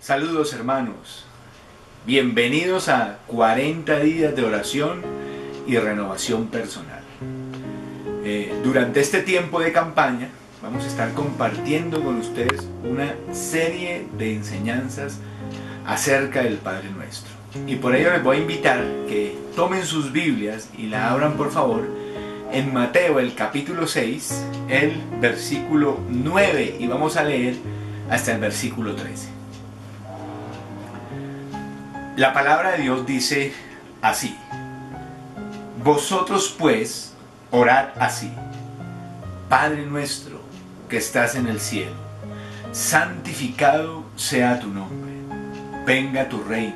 Saludos hermanos, bienvenidos a 40 días de oración y renovación personal. Durante este tiempo de campaña vamos a estar compartiendo con ustedes una serie de enseñanzas acerca del Padre Nuestro. Y por ello les voy a invitar que tomen sus Biblias y la abran por favor en Mateo el capítulo 6, el versículo 9, y vamos a leer hasta el versículo 13. La palabra de Dios dice así: Vosotros pues orad así: Padre nuestro que estás en el cielo, santificado sea tu nombre, venga tu reino,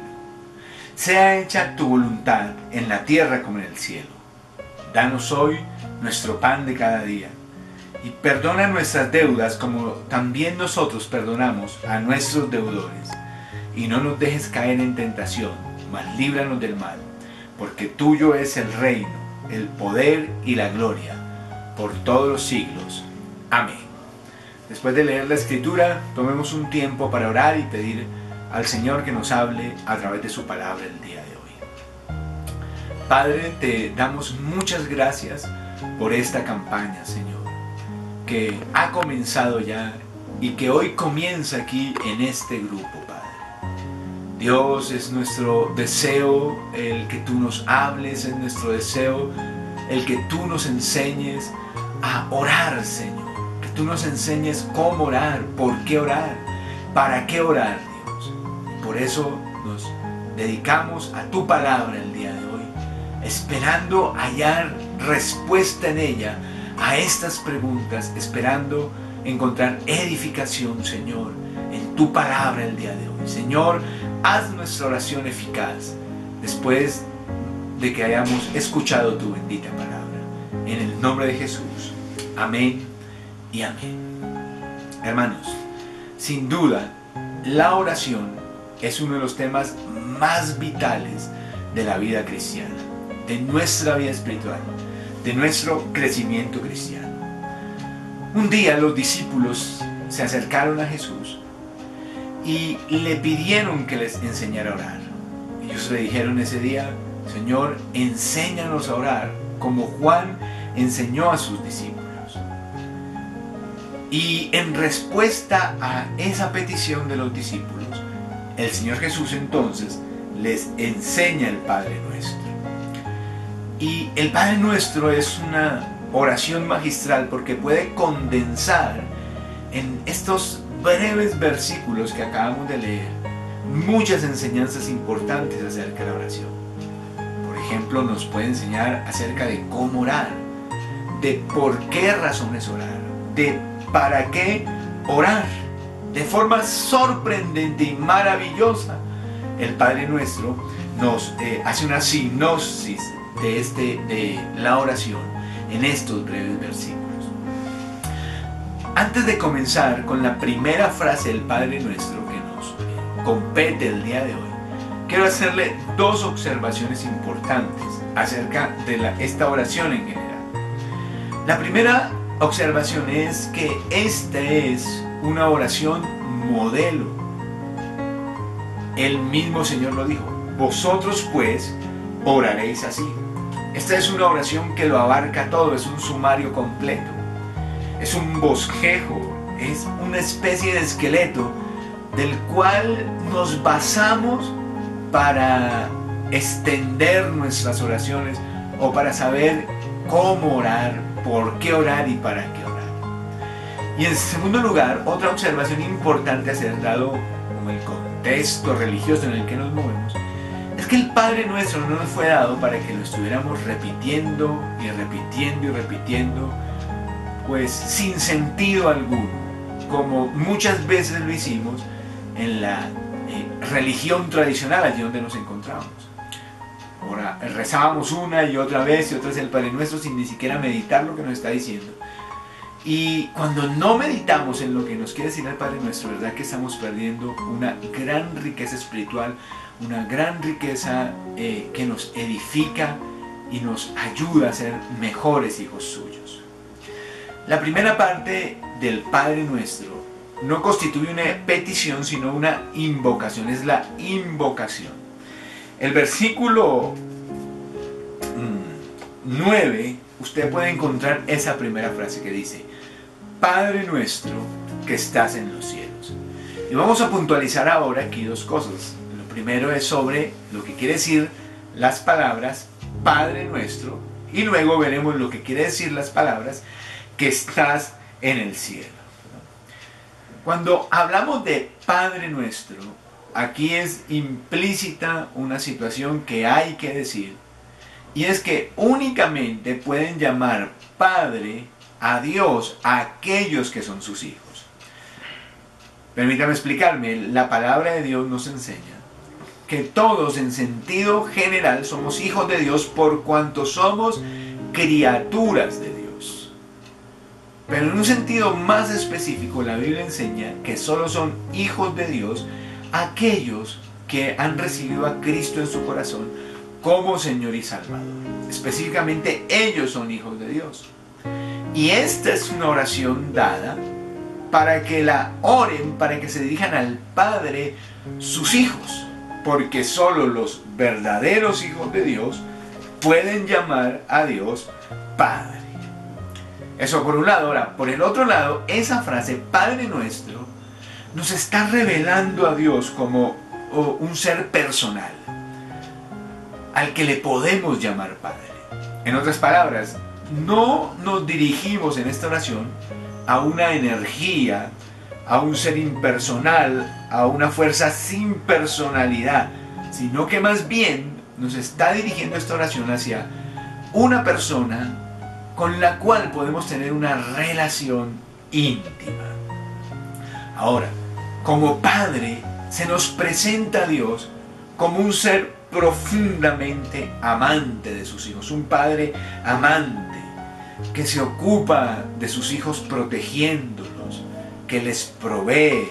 sea hecha tu voluntad en la tierra como en el cielo. Danos hoy nuestro pan de cada día, y perdona nuestras deudas como también nosotros perdonamos a nuestros deudores. Y no nos dejes caer en tentación, mas líbranos del mal, porque tuyo es el reino, el poder y la gloria, por todos los siglos. Amén. Después de leer la Escritura, tomemos un tiempo para orar y pedir al Señor que nos hable a través de su palabra el día de hoy. Padre, te damos muchas gracias por esta campaña, Señor, que ha comenzado ya y que hoy comienza aquí en este grupo, Padre. Dios, es nuestro deseo el que tú nos hables, es nuestro deseo el que tú nos enseñes a orar, Señor. Que tú nos enseñes cómo orar, por qué orar, para qué orar, Dios. Y por eso nos dedicamos a tu palabra el día de hoy, esperando hallar respuesta en ella a estas preguntas, esperando encontrar edificación, Señor, en tu palabra el día de hoy. Señor, haz nuestra oración eficaz después de que hayamos escuchado tu bendita palabra. En el nombre de Jesús. Amén y amén. Hermanos, sin duda, la oración es uno de los temas más vitales de la vida cristiana, de nuestra vida espiritual, de nuestro crecimiento cristiano. Un día los discípulos se acercaron a Jesús y le pidieron que les enseñara a orar. Ellos le dijeron ese día: Señor, enséñanos a orar como Juan enseñó a sus discípulos. Y en respuesta a esa petición de los discípulos, el Señor Jesús entonces les enseña el Padre Nuestro. Y el Padre Nuestro es una oración magistral porque puede condensar en estos breves versículos que acabamos de leer muchas enseñanzas importantes acerca de la oración. Por ejemplo, nos puede enseñar acerca de cómo orar, de por qué razones orar, de para qué orar. De forma sorprendente y maravillosa, el Padre Nuestro nos hace una sinopsis de la oración en estos breves versículos. Antes de comenzar con la primera frase del Padre Nuestro que nos compete el día de hoy, quiero hacerle dos observaciones importantes acerca de esta oración en general. La primera observación es que esta es una oración modelo. El mismo Señor lo dijo: vosotros pues oraréis así. Esta es una oración que lo abarca todo, es un sumario completo, es un bosquejo, es una especie de esqueleto del cual nos basamos para extender nuestras oraciones o para saber cómo orar, por qué orar y para qué orar. Y en segundo lugar, otra observación importante a ser dado como el contexto religioso en el que nos movemos, es que el Padre Nuestro no nos fue dado para que lo estuviéramos repitiendo y repitiendo y repitiendo, pues sin sentido alguno, como muchas veces lo hicimos en la religión tradicional allí donde nos encontramos. Ahora rezábamos una y otra vez el Padre Nuestro sin ni siquiera meditar lo que nos está diciendo. Y cuando no meditamos en lo que nos quiere decir el Padre Nuestro, ¿verdad que estamos perdiendo una gran riqueza espiritual, una gran riqueza que nos edifica y nos ayuda a ser mejores hijos suyos? La primera parte del Padre Nuestro no constituye una petición, sino una invocación, es la invocación. El versículo 9, usted puede encontrar esa primera frase que dice: Padre nuestro que estás en los cielos. Y vamos a puntualizar ahora aquí dos cosas. Lo primero es sobre lo que quiere decir las palabras Padre nuestro, y luego veremos lo que quiere decir las palabras que estás en el cielo. Cuando hablamos de Padre nuestro, aquí es implícita una situación que hay que decir, y es que únicamente pueden llamar Padre a Dios a aquellos que son sus hijos. Permítame explicarme, la palabra de Dios nos enseña que todos en sentido general somos hijos de Dios por cuanto somos criaturas de Dios. Pero en un sentido más específico, la Biblia enseña que solo son hijos de Dios aquellos que han recibido a Cristo en su corazón como Señor y Salvador. Específicamente, ellos son hijos de Dios. Y esta es una oración dada para que la oren, para que se dirijan al Padre sus hijos, porque solo los verdaderos hijos de Dios pueden llamar a Dios Padre. Eso por un lado. Ahora, por el otro lado, esa frase Padre nuestro nos está revelando a Dios como un ser personal al que le podemos llamar Padre. En otras palabras, no nos dirigimos en esta oración a una energía, a un ser impersonal, a una fuerza sin personalidad, sino que más bien nos está dirigiendo esta oración hacia una persona con la cual podemos tener una relación íntima. Ahora, como Padre, se nos presenta a Dios como un ser profundamente amante de sus hijos, un Padre amante que se ocupa de sus hijos protegiéndolos, que les provee,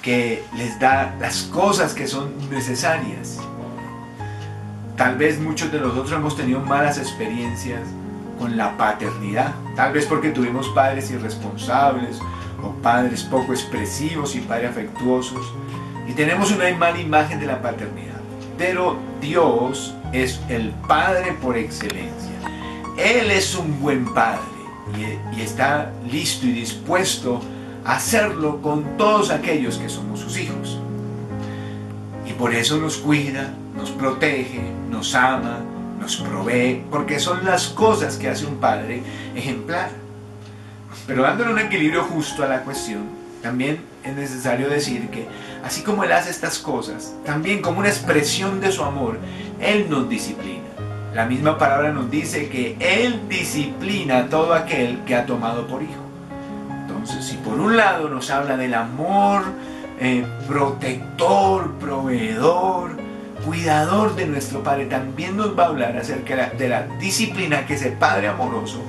que les da las cosas que son necesarias. Tal vez muchos de nosotros hemos tenido malas experiencias con la paternidad, tal vez porque tuvimos padres irresponsables o padres poco expresivos y padres afectuosos, y tenemos una mala imagen de la paternidad. Pero Dios es el Padre por excelencia. Él es un buen Padre y está listo y dispuesto a hacerlo con todos aquellos que somos sus hijos. Y por eso nos cuida, nos protege, nos ama, nos provee, porque son las cosas que hace un padre ejemplar. Pero dándole un equilibrio justo a la cuestión, también es necesario decir que así como Él hace estas cosas, también como una expresión de su amor, Él nos disciplina. La misma palabra nos dice que Él disciplina a todo aquel que ha tomado por hijo. Entonces, si por un lado nos habla del amor protector, proveedor, cuidador de nuestro Padre, también nos va a hablar acerca de la disciplina que ese Padre amoroso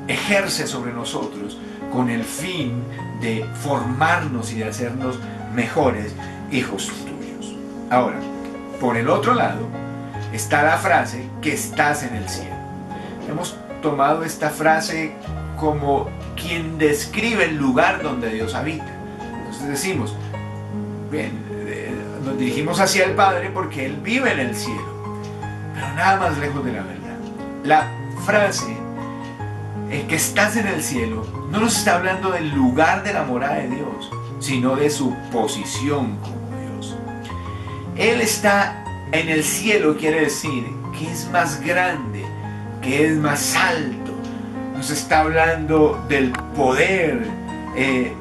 ejerce sobre nosotros con el fin de formarnos y de hacernos mejores hijos tuyos. Ahora, por el otro lado está la frase que estás en el cielo. Hemos tomado esta frase como quien describe el lugar donde Dios habita. Entonces decimos, bien, nos dirigimos hacia el Padre porque Él vive en el cielo, pero nada más lejos de la verdad. La frase que estás en el cielo no nos está hablando del lugar de la morada de Dios, sino de su posición como Dios. Él está en el cielo, quiere decir que es más grande, que es más alto. Nos está hablando del poder,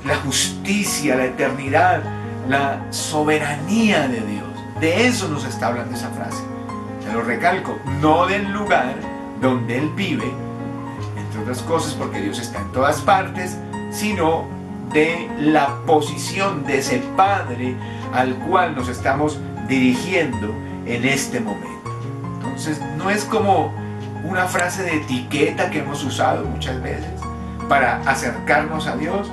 la justicia, la eternidad, la soberanía de Dios. De eso nos está hablando esa frase. Se lo recalco, no del lugar donde Él vive, entre otras cosas porque Dios está en todas partes, sino de la posición de ese Padre al cual nos estamos dirigiendo en este momento. Entonces no es como una frase de etiqueta que hemos usado muchas veces para acercarnos a Dios,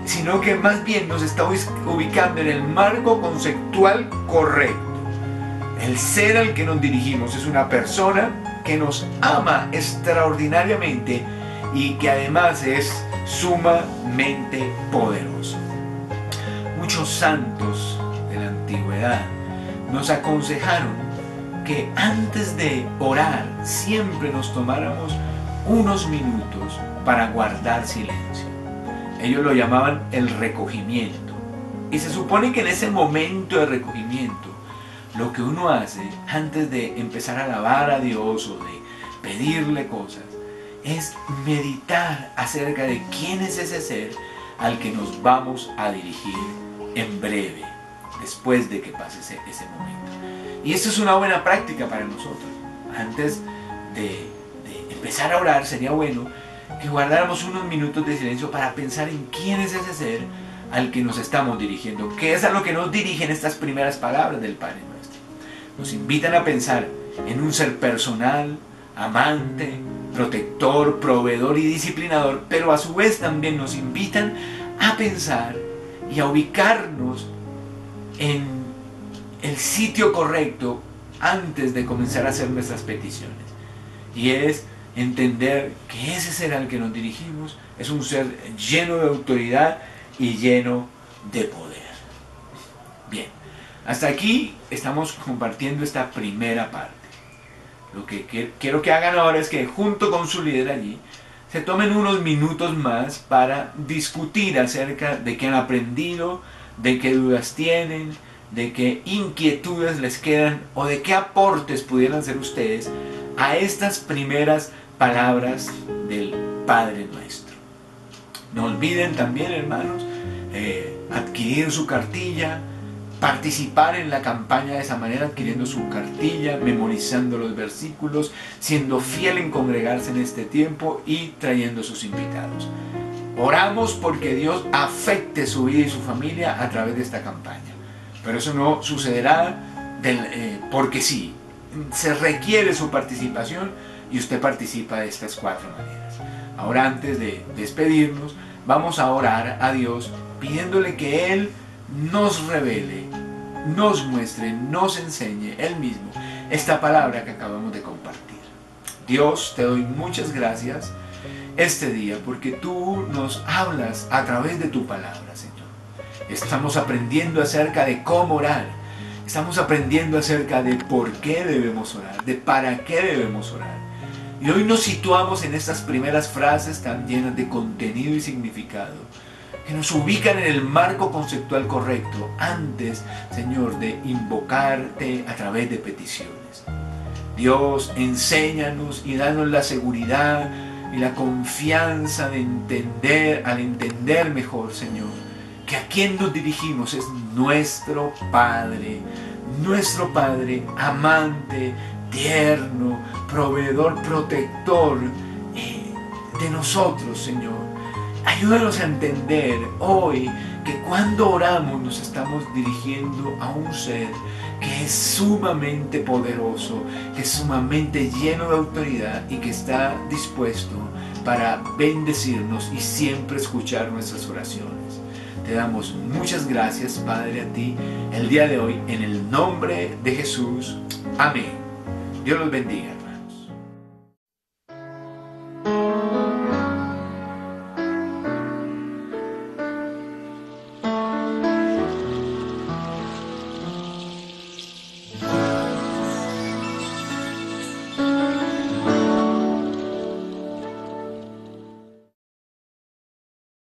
sino que más bien nos está ubicando en el marco conceptual correcto. El ser al que nos dirigimos es una persona que nos ama extraordinariamente y que además es sumamente poderoso. Muchos santos de la antigüedad nos aconsejaron que antes de orar siempre nos tomáramos unos minutos para guardar silencio. Ellos lo llamaban el recogimiento. Y se supone que en ese momento de recogimiento, lo que uno hace antes de empezar a alabar a Dios o de pedirle cosas, es meditar acerca de quién es ese ser al que nos vamos a dirigir en breve, después de que pase ese momento. Y esto es una buena práctica para nosotros. Antes de empezar a orar, sería bueno que guardáramos unos minutos de silencio para pensar en quién es ese ser al que nos estamos dirigiendo, que es a lo que nos dirigen estas primeras palabras del Padre Nuestro. Nos invitan a pensar en un ser personal, amante, protector, proveedor y disciplinador, pero a su vez también nos invitan a pensar y a ubicarnos en el sitio correcto antes de comenzar a hacer nuestras peticiones. Y es entender que ese ser al que nos dirigimos es un ser lleno de autoridad y lleno de poder. Bien, hasta aquí estamos compartiendo esta primera parte. Lo que quiero que hagan ahora es que junto con su líder allí se tomen unos minutos más para discutir acerca de qué han aprendido, de qué dudas tienen, de qué inquietudes les quedan o de qué aportes pudieran hacer ustedes a estas primeras palabras del Padre Nuestro. No olviden también, hermanos, adquirir su cartilla, participar en la campaña de esa manera, adquiriendo su cartilla, memorizando los versículos, siendo fiel en congregarse en este tiempo y trayendo sus invitados. Oramos porque Dios afecte su vida y su familia a través de esta campaña. Pero eso no sucederá porque sí. Se requiere su participación y usted participa de estas 4 maneras. Ahora, antes de despedirnos, vamos a orar a Dios pidiéndole que Él nos revele, nos muestre, nos enseñe Él mismo esta palabra que acabamos de compartir. Dios, te doy muchas gracias este día porque tú nos hablas a través de tu palabra, Señor. Estamos aprendiendo acerca de cómo orar. Estamos aprendiendo acerca de por qué debemos orar, de para qué debemos orar. Y hoy nos situamos en estas primeras frases tan llenas de contenido y significado, que nos ubican en el marco conceptual correcto antes, Señor, de invocarte a través de peticiones. Dios, enséñanos y danos la seguridad y la confianza de entender, al entender mejor, Señor, que a quien nos dirigimos es nuestro Padre amante, tierno, proveedor, protector de nosotros, Señor. Ayúdanos a entender hoy que cuando oramos nos estamos dirigiendo a un ser que es sumamente poderoso, que es sumamente lleno de autoridad y que está dispuesto para bendecirnos y siempre escuchar nuestras oraciones. Te damos muchas gracias, Padre, a ti el día de hoy, en el nombre de Jesús. Amén. Dios los bendiga.